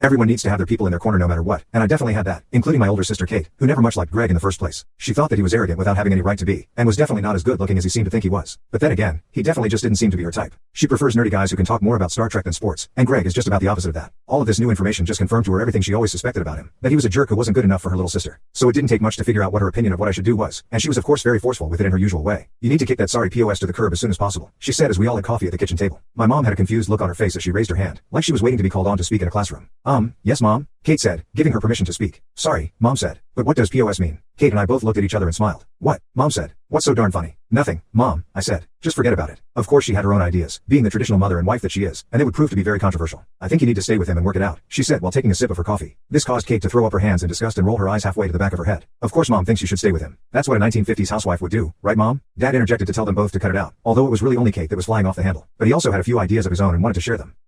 Everyone needs to have their people in their corner no matter what, and I definitely had that, including my older sister Kate, who never much liked Greg in the first place. She thought that he was arrogant without having any right to be, and was definitely not as good looking as he seemed to think he was. But then again, he definitely just didn't seem to be her type. She prefers nerdy guys who can talk more about Star Trek than sports, and Greg is just about the opposite of that. All of this new information just confirmed to her everything she always suspected about him, that he was a jerk who wasn't good enough for her little sister. So it didn't take much to figure out what her opinion of what I should do was, and she was of course very forceful with it in her usual way. You need to kick that sorry POS to the curb as soon as possible, she said as we all had coffee at the kitchen table. My mom had a confused look on her face as she raised her hand, like she was waiting to be called on to speak in a classroom. Yes mom, Kate said, giving her permission to speak. Sorry, Mom said. But what does POS mean? Kate and I both looked at each other and smiled. What? Mom said. What's so darn funny? Nothing, Mom, I said. Just forget about it. Of course she had her own ideas, being the traditional mother and wife that she is, and they would prove to be very controversial. I think you need to stay with him and work it out, she said while taking a sip of her coffee. This caused Kate to throw up her hands in disgust and roll her eyes halfway to the back of her head. Of course Mom thinks you should stay with him. That's what a 1950s housewife would do, right Mom? Dad interjected to tell them both to cut it out, although it was really only Kate that was flying off the handle. But he also had a few ideas of his own and wanted to share them.